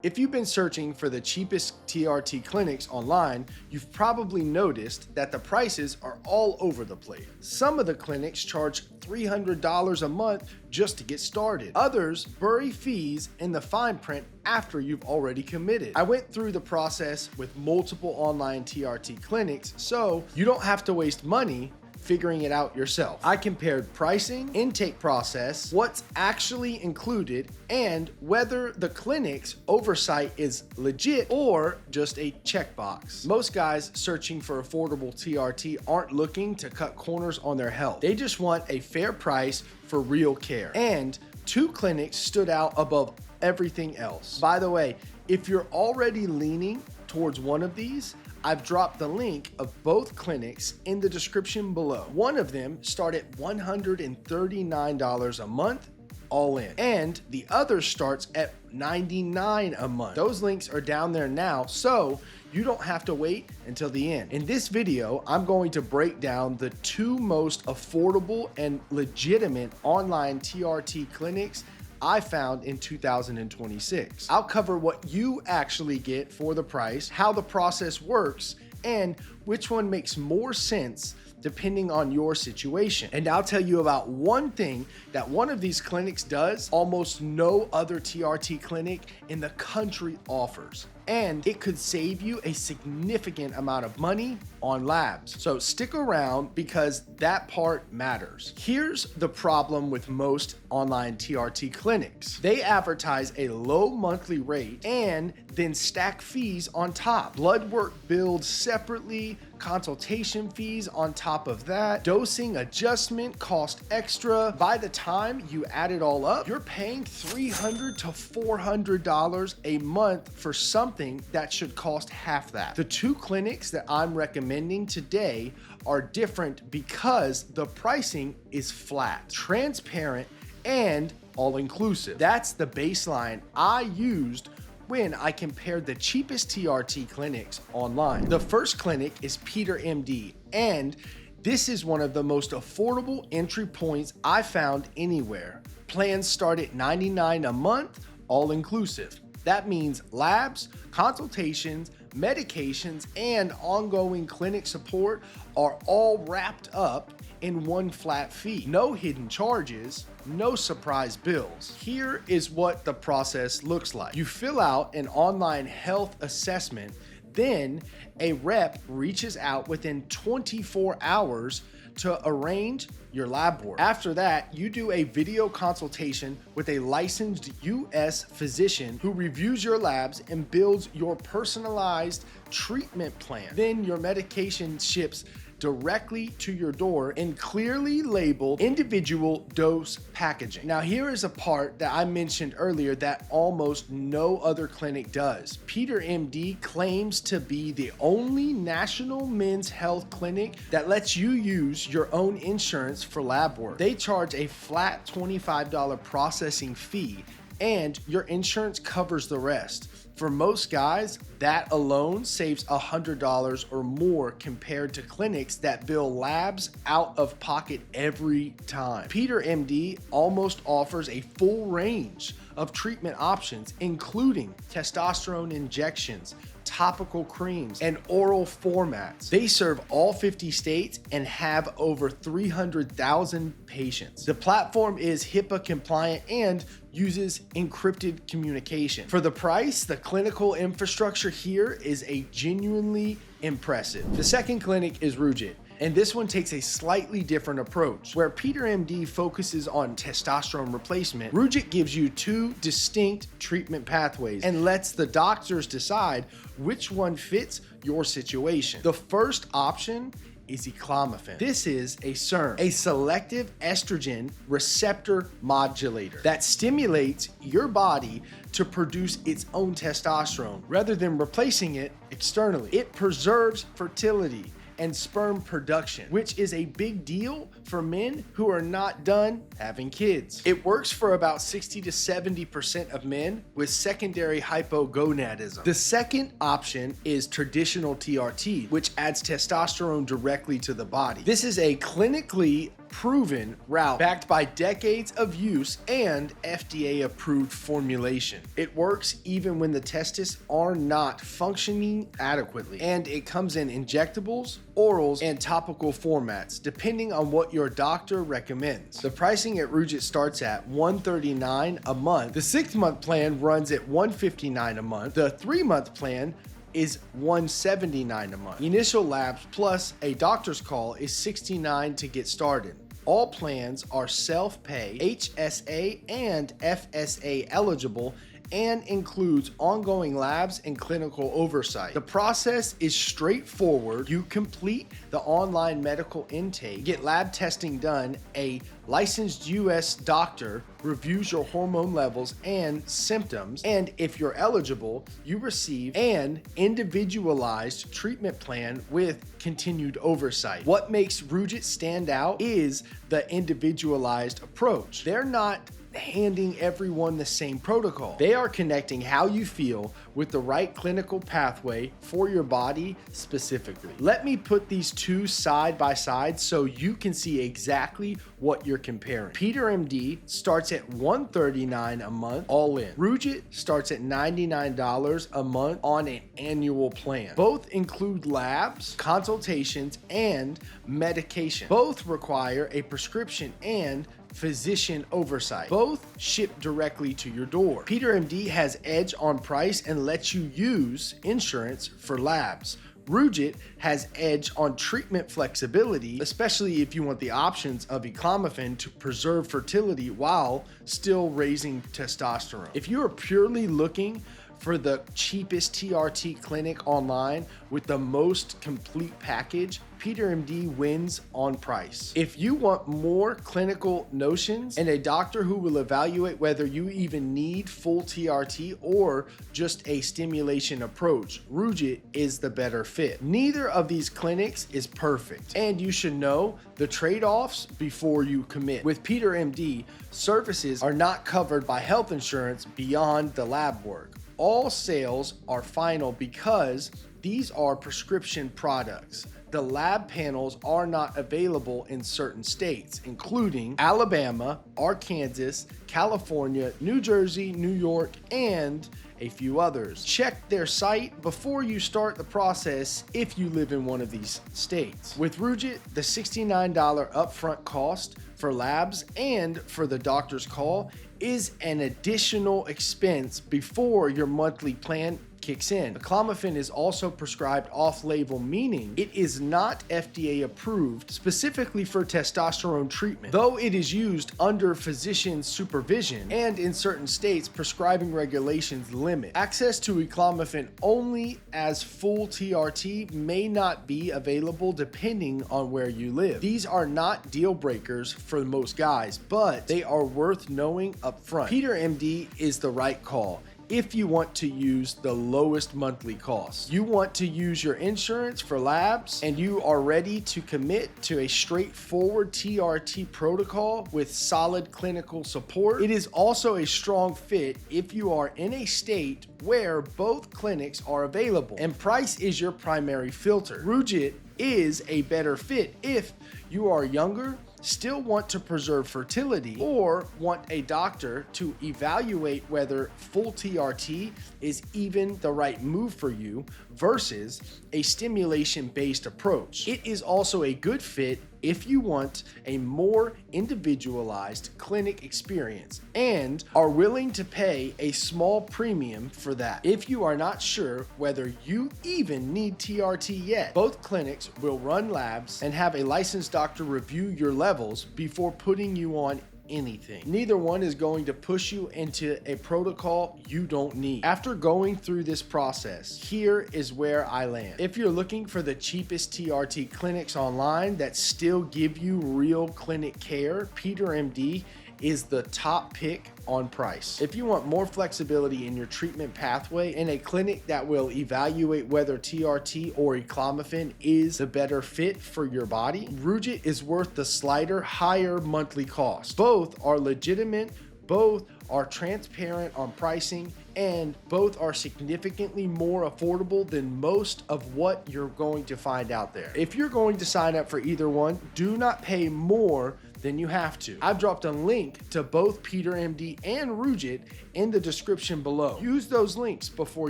If you've been searching for the cheapest TRT clinics online, you've probably noticed that the prices are all over the place. Some of the clinics charge $300 a month just to get started. Others bury fees in the fine print after you've already committed. I went through the process with multiple online TRT clinics, so you don't have to waste money figuring it out yourself. I compared pricing, intake process, what's actually included, and whether the clinic's oversight is legit or just a checkbox. Most guys searching for affordable TRT aren't looking to cut corners on their health. They just want a fair price for real care. And two clinics stood out above everything else. By the way, if you're already leaning towards one of these, I've dropped the link of both clinics in the description below. One of them starts at $139 a month, all in, and the other starts at $99 a month. Those links are down there now, so you don't have to wait until the end. In this video, I'm going to break down the two most affordable and legitimate online TRT clinics I found in 2026. I'll cover what you actually get for the price, how the process works, and which one makes more sense depending on your situation. And I'll tell you about one thing that one of these clinics does almost no other TRT clinic in the country offers. And it could save you a significant amount of money on labs. So stick around because that part matters. Here's the problem with most online TRT clinics. They advertise a low monthly rate and then stack fees on top. Blood work billed separately, consultation fees on top of that, dosing adjustment cost extra. By the time you add it all up, you're paying $300 to $400 a month for something that should cost half that. The two clinics that I'm recommending today are different because the pricing is flat, transparent, and all-inclusive. That's the baseline I used when I compared the cheapest TRT clinics online. The first clinic is PeterMD, and this is one of the most affordable entry points I found anywhere. Plans start at $99 a month, all inclusive. That means labs, consultations, medications, and ongoing clinic support are all wrapped up in one flat fee. No hidden charges, no surprise bills. Here is what the process looks like. You fill out an online health assessment, then a rep reaches out within 24 hours to arrange your lab work. After that, you do a video consultation with a licensed US physician who reviews your labs and builds your personalized treatment plan. Then your medication ships directly to your door in clearly labeled individual dose packaging. Now here is a part that I mentioned earlier that almost no other clinic does. PeterMD claims to be the only national men's health clinic that lets you use your own insurance for lab work. They charge a flat $25 processing fee and your insurance covers the rest. For most guys, that alone saves $100 or more compared to clinics that bill labs out of pocket every time. PeterMD almost offers a full range of treatment options, including testosterone injections, topical creams, and oral formats. They serve all 50 states and have over 300,000 patients. The platform is HIPAA compliant and uses encrypted communication. For the price, the clinical infrastructure here is a genuinely impressive. The second clinic is Rugiet, and this one takes a slightly different approach. Where PeterMD focuses on testosterone replacement, Rugiet gives you two distinct treatment pathways and lets the doctors decide which one fits your situation. The first option is Enclomiphene. This is a SERM, a selective estrogen receptor modulator that stimulates your body to produce its own testosterone rather than replacing it externally. It preserves fertility and sperm production, which is a big deal for men who are not done having kids. It works for about 60 to 70% of men with secondary hypogonadism. The second option is traditional TRT, which adds testosterone directly to the body. This is a clinically proven route backed by decades of use and FDA approved formulation. It works even when the testes are not functioning adequately, and it comes in injectables, orals, and topical formats depending on what your doctor recommends. The pricing at Rugiet starts at $139 a month. The 6-month plan runs at $159 a month. The 3-month plan is $179 a month. Initial labs plus a doctor's call is $69 to get started. All plans are self-pay, HSA and FSA eligible, and includes ongoing labs and clinical oversight. The process is straightforward. You complete the online medical intake, get lab testing done, a licensed US doctor reviews your hormone levels and symptoms, and if you're eligible, you receive an individualized treatment plan with continued oversight. What makes Rugiet stand out is the individualized approach. They're not handing everyone the same protocol. They are connecting how you feel with the right clinical pathway for your body specifically. Let me put these two side by side so you can see exactly what you're comparing. PeterMD starts at $139 a month all in. Rugiet starts at $99 a month on an annual plan. Both include labs, consultations, and medication. Both require a prescription and physician oversight. Both ship directly to your door. PeterMD has edge on price and lets you use insurance for labs. Rugiet has edge on treatment flexibility, especially if you want the options of Enclomiphene to preserve fertility while still raising testosterone. If you are purely looking for the cheapest TRT clinic online with the most complete package, PeterMD wins on price. If you want more clinical notions and a doctor who will evaluate whether you even need full TRT or just a stimulation approach, Rugiet is the better fit. Neither of these clinics is perfect, and you should know the trade-offs before you commit. With PeterMD, services are not covered by health insurance beyond the lab work. All sales are final because these are prescription products. The lab panels are not available in certain states, including Alabama, Arkansas, California, New Jersey, New York, and a few others. Check their site before you start the process if you live in one of these states. With Rugiet, the $69 upfront cost for labs and for the doctor's call is an additional expense before your monthly plan kicks in. Enclomiphene is also prescribed off-label, meaning it is not FDA approved specifically for testosterone treatment, though it is used under physician supervision, and in certain states prescribing regulations limit. Access to Enclomiphene only as full TRT may not be available depending on where you live. These are not deal breakers for most guys, but they are worth knowing up front. PeterMD is the right call if you want to use the lowest monthly cost. You want to use your insurance for labs, and you are ready to commit to a straightforward TRT protocol with solid clinical support. It is also a strong fit if you are in a state where both clinics are available and price is your primary filter. Rugiet is a better fit if you are younger, still want to preserve fertility, or want a doctor to evaluate whether full TRT is even the right move for you versus a stimulation-based approach. It is also a good fit if you want a more individualized clinic experience and are willing to pay a small premium for that. If you are not sure whether you even need TRT yet, both clinics will run labs and have a licensed doctor review your levels before putting you on anything. Neither one is going to push you into a protocol you don't need. After going through this process, here is where I land. If you're looking for the cheapest TRT clinics online that still give you real clinic care, PeterMD is the top pick on price. If you want more flexibility in your treatment pathway and a clinic that will evaluate whether TRT or Enclomiphene is the better fit for your body, Rugiet is worth the slighter higher monthly cost. Both are legitimate, both are transparent on pricing, and both are significantly more affordable than most of what you're going to find out there. If you're going to sign up for either one, do not pay more than you have to. I've dropped a link to both PeterMD and Rugiet in the description below. Use those links before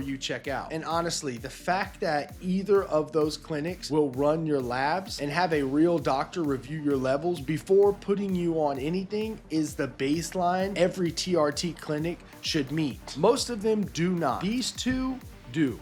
you check out. And honestly, the fact that either of those clinics will run your labs and have a real doctor review your levels before putting you on anything is the baseline every TRT clinic should meet. Most of them do not. These two do.